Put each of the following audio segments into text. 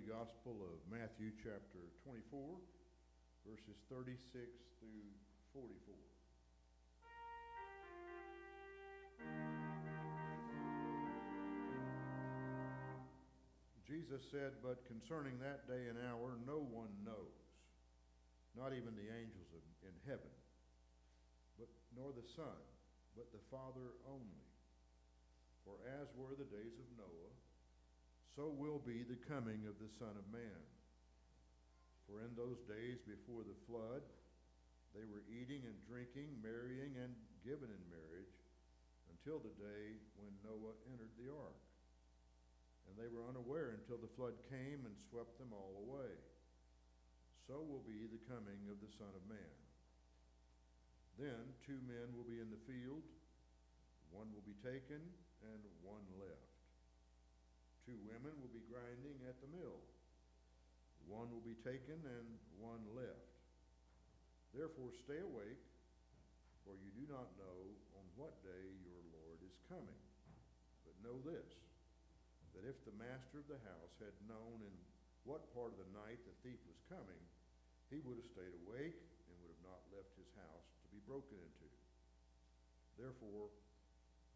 Gospel of Matthew chapter 24, verses 36 through 44. Jesus said, "But concerning that day and hour no one knows, not even the angels in heaven, nor the Son, but the Father only. For as were the days of Noah, so will be the coming of the Son of Man. For in those days before the flood, they were eating and drinking, marrying and given in marriage, until the day when Noah entered the ark. And they were unaware until the flood came and swept them all away. So will be the coming of the Son of Man. Then 2 men will be in the field, one will be taken and one left. 2 women will be grinding at the mill, one will be taken and one left. Therefore stay awake, for you do not know on what day your Lord is coming. But know this, that if the master of the house had known in what part of the night the thief was coming, he would have stayed awake and would have not left his house to be broken into. Therefore,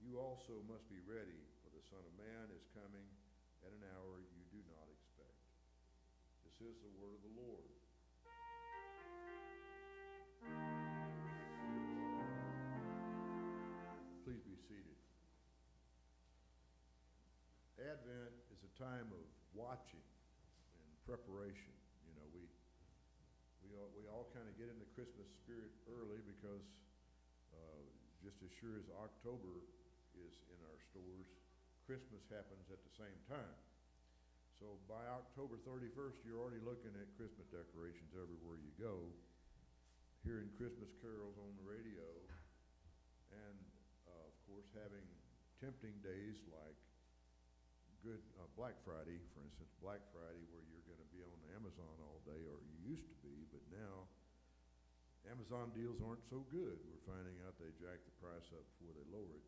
you also must be ready, for the Son of Man is coming at an hour you do not expect." This is the word of the Lord. Please be seated. Advent is a time of watching and preparation. You know, we all kind of get in the Christmas spirit early because just as sure as October is in our stores, Christmas happens at the same time. So by October 31st, you're already looking at Christmas decorations everywhere you go, hearing Christmas carols on the radio, and of course having tempting days like Black Friday, for instance, Black Friday, where you're going to be on Amazon all day, or you used to be, but now Amazon deals aren't so good. We're finding out they jack the price up before they lower it.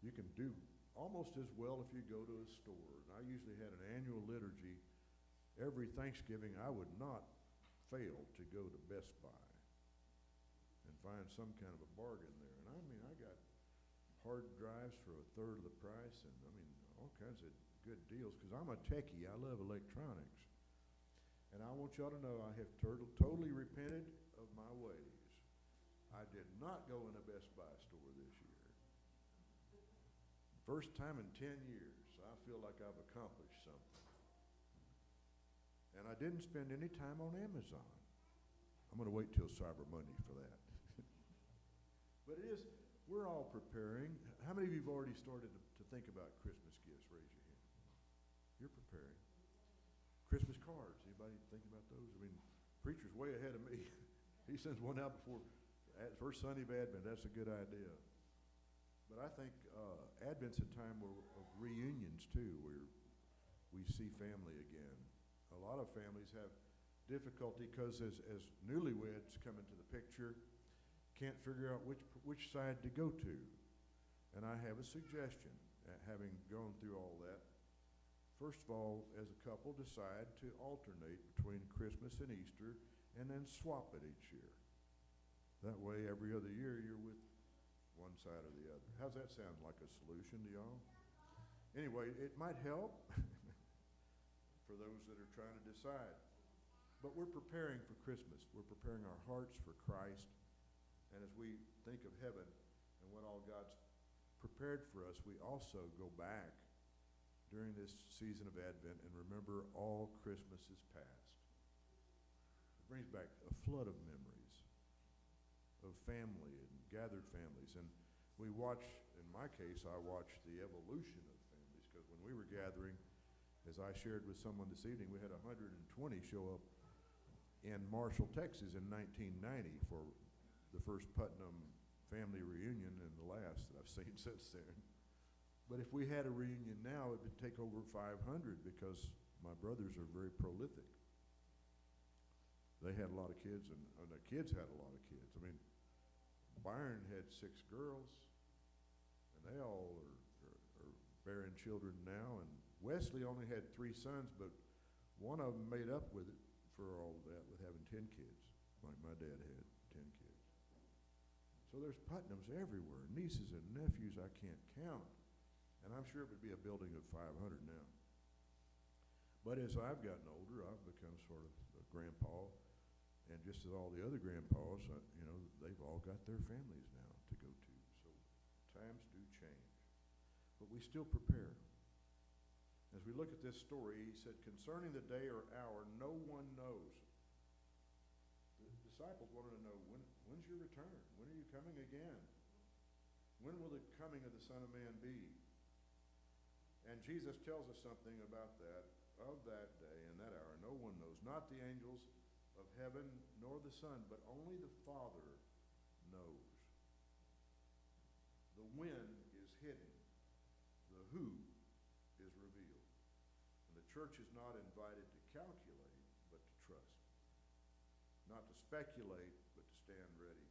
You can do almost as well if you go to a store. And I usually had an annual liturgy. Every Thanksgiving, I would not fail to go to Best Buy and find some kind of a bargain there. And I mean, I got hard drives for a third of the price, and I mean, all kinds of good deals, because I'm a techie. I love electronics. And I want y'all to know I have totally repented of my ways. I did not go in a Best Buy store this year. First time in 10 years. I feel like I've accomplished something. And I didn't spend any time on Amazon. I'm going to wait till Cyber Monday for that. But we're all preparing. How many of you have already started to think about Christmas gifts? Raise your hand. You're preparing. Christmas cards. Anybody think about those? I mean, preacher's way ahead of me. He sends one out before first Sunday of Advent. That's a good idea. But I think Advent's a time of reunions too, where we see family again. A lot of families have difficulty because as newlyweds come into the picture, can't figure out which side to go to. And I have a suggestion, having gone through all that. First of all, as a couple, decide to alternate between Christmas and Easter, and then swap it each year. That way, every other year, you're with one side or the other. How's that sound like a solution to y'all? Anyway, it might help for those that are trying to decide. But we're preparing for Christmas. We're preparing our hearts for Christ. And as we think of heaven and what all God's prepared for us, we also go back during this season of Advent and remember all Christmases past. It brings back a flood of memories of family and gathered families. And we watch, in my case, I watch the evolution of families, because when we were gathering, as I shared with someone this evening, we had 120 show up in Marshall, Texas in 1990 for the first Putnam family reunion and the last that I've seen since then. But if we had a reunion now, it would take over 500 because my brothers are very prolific. They had a lot of kids, and the kids had a lot of kids. I mean, Byron had 6 girls, and they all are bearing children now. And Wesley only had 3 sons, but One of them made up with it for all of that with having 10 kids, like my dad had 10 kids. So there's Putnams everywhere, nieces and nephews I can't count. And I'm sure it would be a building of 500 now. But as I've gotten older, I've become sort of a grandpa. And just as all the other grandpas, they've all got their families now to go to. So times do change. But we still prepare. As we look at this story, he said, concerning the day or hour, no one knows. The disciples wanted to know, when's your return? When are you coming again? When will the coming of the Son of Man be? And Jesus tells us something about that, of that day and that hour. No one knows, not the angels of heaven nor the Son, but only the Father knows. The when is hidden. The who is revealed. And the church is not invited to calculate, but to trust. Not to speculate, but to stand ready.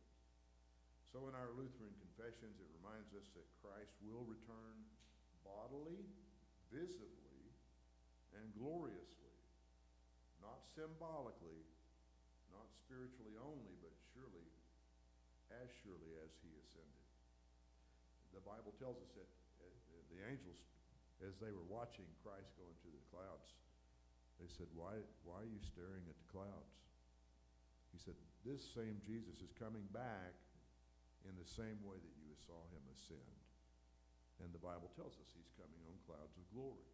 So in our Lutheran confessions, it reminds us that Christ will return bodily, visibly, and gloriously. Not symbolically, not spiritually only, but surely as he ascended. The Bible tells us that the angels, as they were watching Christ go into the clouds, they said, why are you staring at the clouds? He said, this same Jesus is coming back in the same way that you saw him ascend. And the Bible tells us he's coming on clouds of glory.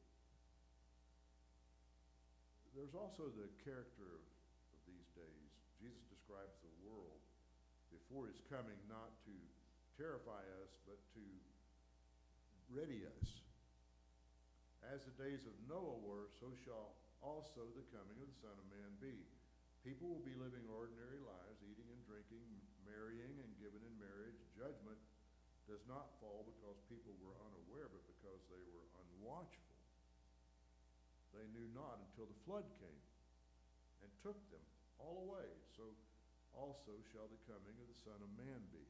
There's also the character of these days. Jesus describes the world before his coming not to terrify us, but to ready us. As the days of Noah were, so shall also the coming of the Son of Man be. People will be living ordinary lives, eating and drinking, marrying and given in marriage. Judgment does not fall because people were unaware, but because they were unwatchful. They knew not until the flood came and took them all away. So also shall the coming of the Son of Man be.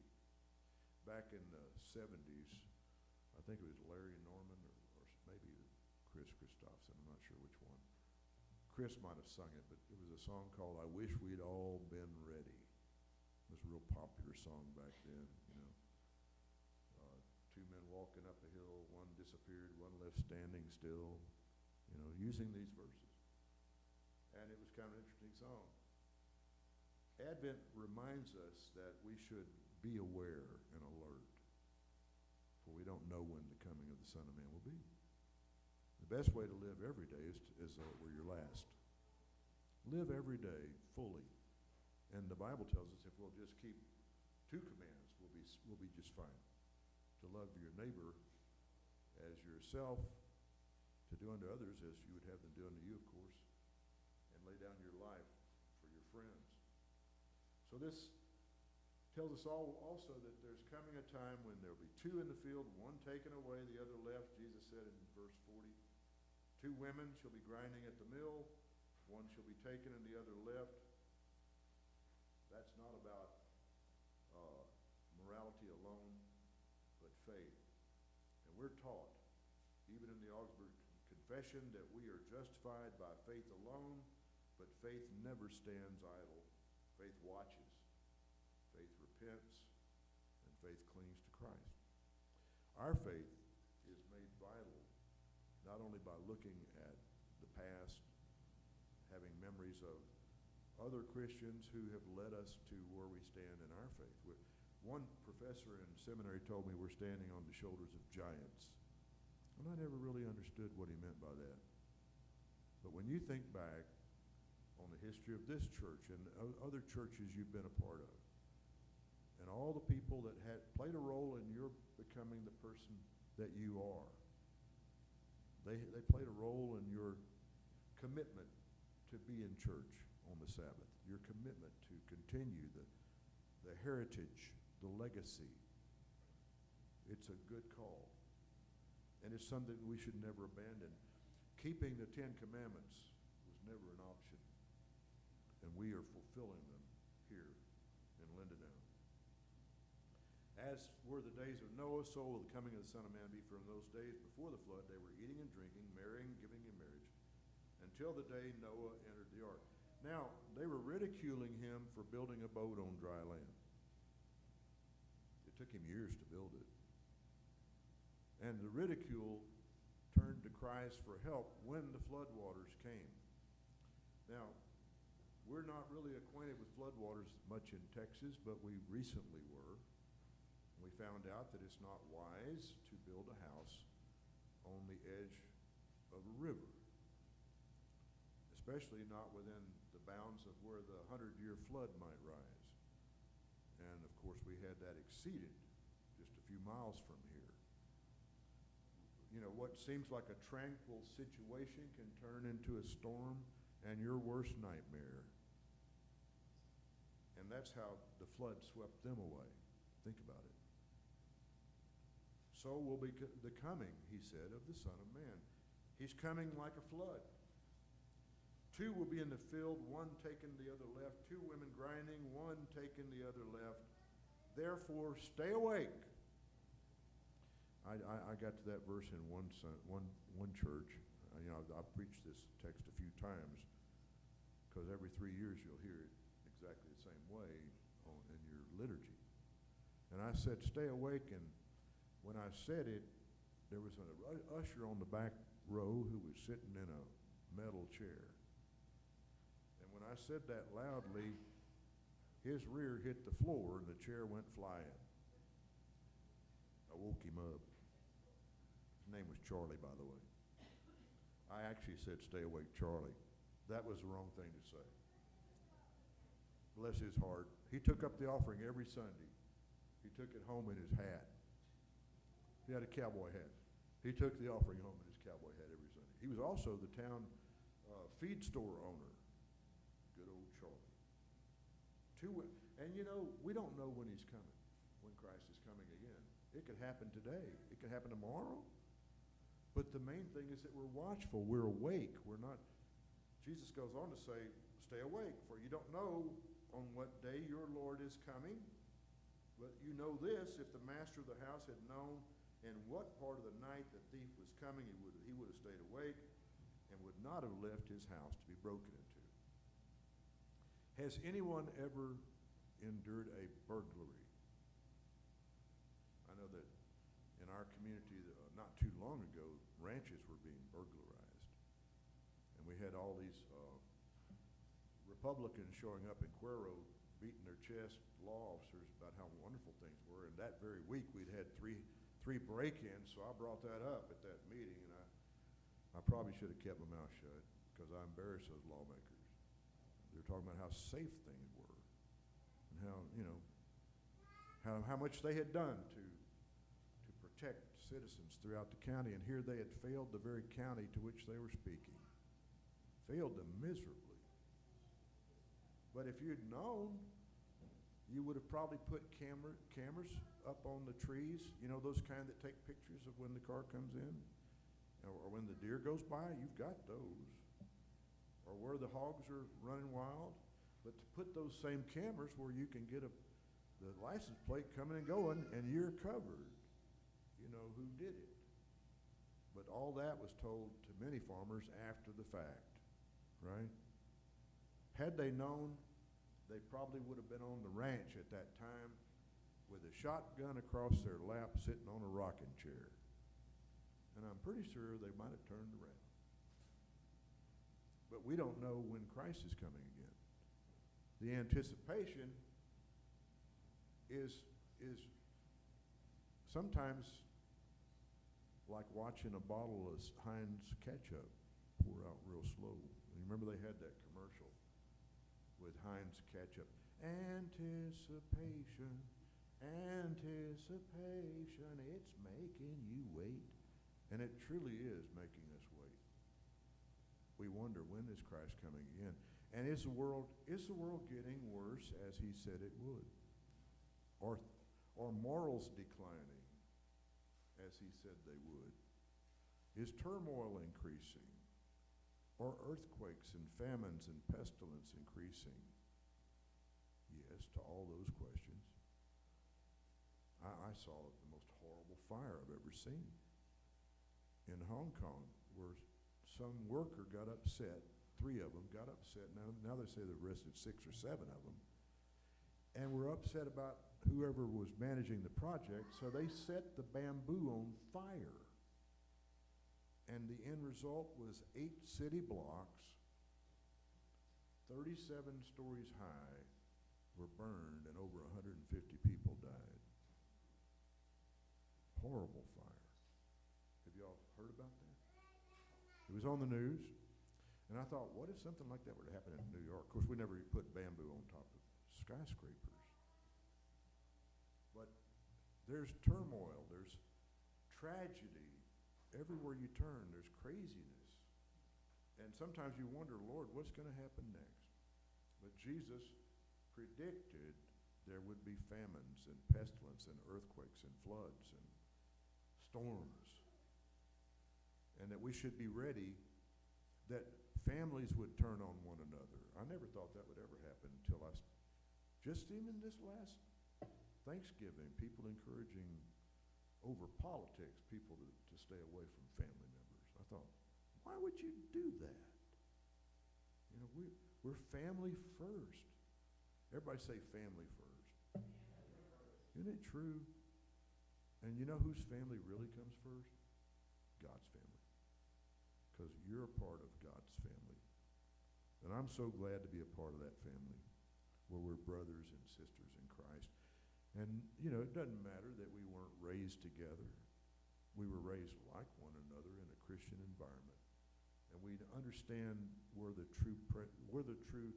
Back in the 70s, I think it was Larry Norman or maybe Chris Christopherson, I'm not sure which one. Chris might have sung it, but it was a song called I Wish We'd All Been Ready. It was a real popular song back then, two men walking up a hill, one disappeared, one left standing still, using these verses. And it was kind of an interesting song. Advent reminds us that we should be aware and alert, for we don't know when the coming of the Son of Man will be. The best way to live every day is though it were your last. Live every day fully. And the Bible tells us if we'll just keep two commands, we'll be just fine. To love your neighbor as yourself, to do unto others as you would have them do unto you, of course, and lay down your life for your friends. So this tells us all also that there's coming a time when there'll be two in the field, one taken away, the other left. Jesus said in verse 40, 2 women shall be grinding at the mill, one shall be taken and the other left. That's not about morality alone, but faith. And we're taught, even in the Augsburg Confession, that we are justified by faith alone, but faith never stands idle. Faith watches, faith repents, and faith clings to Christ. Our faith is made vital not only by looking at the past, having memories of other Christians who have led us to where we stand in our faith. One professor in seminary told me we're standing on the shoulders of giants. And I never really understood what he meant by that. But when you think back on the history of this church and other churches you've been a part of, and all the people that had played a role in your becoming the person that you are, they played a role in your commitment to be in church on the Sabbath, your commitment to continue the heritage, the legacy. It's a good call. And it's something we should never abandon. Keeping the 10 Commandments was never an option. And we are fulfilling them here in Lindenau. As were the days of Noah, so will the coming of the Son of Man be. For in those days before the flood, they were eating and drinking, marrying, giving in marriage, until the day Noah entered the ark. Now, they were ridiculing him for building a boat on dry land. It took him years to build it. And the ridicule turned to cries for help when the floodwaters came. Now, we're not really acquainted with floodwaters much in Texas, but we recently were. We found out that it's not wise to build a house on the edge of a river, especially not within the bounds of where the 100-year flood might rise. And of course, we had that exceeded just a few miles from here. You know, what seems like a tranquil situation can turn into a storm and your worst nightmare. And that's how the flood swept them away. Think about it. So will be the coming, he said, of the Son of Man. He's coming like a flood. 2 will be in the field, 1 taking the other left, 2 women grinding, 1 taking the other left. Therefore, stay awake. I got to that verse in one church. I've preached this text a few times because every 3 years you'll hear it exactly the same way in your liturgy. And I said, stay awake, and when I said it, there was an usher on the back row who was sitting in a metal chair. And when I said that loudly, his rear hit the floor and the chair went flying. I woke him up. His name was Charlie, by the way. I actually said, stay awake, Charlie. That was the wrong thing to say. Bless his heart. He took up the offering every Sunday. He took it home in his hat. He had a cowboy hat. He took the offering home in his cowboy hat every Sunday. He was also the town feed store owner. Good old Charlie. And you know, we don't know when he's coming, when Christ is coming again. It could happen today. It could happen tomorrow. But the main thing is that we're watchful. We're awake. We're not. Jesus goes on to say, stay awake, for you don't know on what day your Lord is coming. But you know this, if the master of the house had known in what part of the night the thief was coming, he would have stayed awake and would not have left his house to be broken into. Has anyone ever endured a burglary? I know that in our community, not too long ago, ranches were being burglarized. And we had all these Republicans showing up in Cuero beating their chest, law officers, about how wonderful things were. And that very week, we'd had three break-ins, so I brought that up at that meeting, and I probably should have kept my mouth shut because I embarrassed those lawmakers. They were talking about how safe things were and how, you know, how much they had done to protect citizens throughout the county, and here they had failed the very county to which they were speaking. Failed them miserably. But if you'd known, you would have probably put cameras up on the trees, you know, those kind that take pictures of when the car comes in, or when the deer goes by. You've got those. Or where the hogs are running wild. But to put those same cameras where you can get the license plate coming and going, and you're covered. You know who did it. But all that was told to many farmers after the fact, right? Had they known, they probably would have been on the ranch at that time with a shotgun across their lap sitting on a rocking chair. And I'm pretty sure they might have turned around. But we don't know when Christ is coming again. The anticipation is sometimes like watching a bottle of Heinz ketchup pour out real slow. You remember they had that commercial with Heinz ketchup. Anticipation, anticipation, it's making you wait. And it truly is making us wait. We wonder, when is Christ coming again? And is the world getting worse as he said it would? Or morals declining as he said they would? Is turmoil increasing? Or earthquakes and famines and pestilence increasing? Yes, to all those questions. I saw the most horrible fire I've ever seen in Hong Kong, where some worker got upset. 3 of them got upset. Now they say they arrested 6 or 7 of them. And were upset about whoever was managing the project, so they set the bamboo on fire. And the end result was 8 city blocks, 37 stories high, were burned, and over 150 people died. Horrible fire. Have y'all heard about that? It was on the news, and I thought, what if something like that were to happen in New York? Of course, we never put bamboo on top of skyscrapers. But there's turmoil, there's tragedy. Everywhere you turn, there's craziness. And sometimes you wonder, Lord, what's going to happen next? But Jesus predicted there would be famines and pestilence and earthquakes and floods and storms. And that we should be ready, that families would turn on one another. I never thought that would ever happen until just even this last Thanksgiving, people encouraging over politics, people to stay away from family members. I thought, why would you do that? You know, we're family first. Everybody say family first. Isn't it true? And you know whose family really comes first? God's family. Because you're a part of God's family. And I'm so glad to be a part of that family where we're brothers and sisters in Christ. And, you know, it doesn't matter that we weren't raised together. We were raised like one another in a Christian environment. And we understand where the true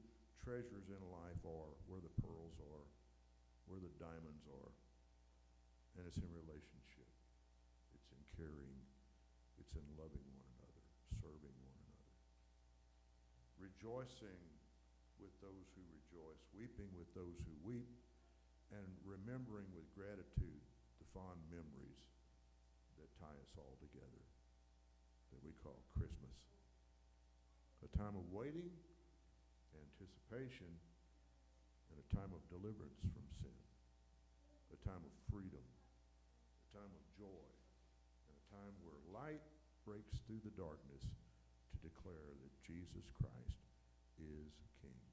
treasures in life are, where the pearls are, where the diamonds are. And it's in relationship. It's in caring. It's in loving one another, serving one another. Rejoicing with those who rejoice, weeping with those who weep, and remembering with gratitude the fond memories that tie us all together, that we call Christmas. A time of waiting, anticipation, and a time of deliverance from sin. A time of freedom, a time of joy, and a time where light breaks through the darkness to declare that Jesus Christ is King.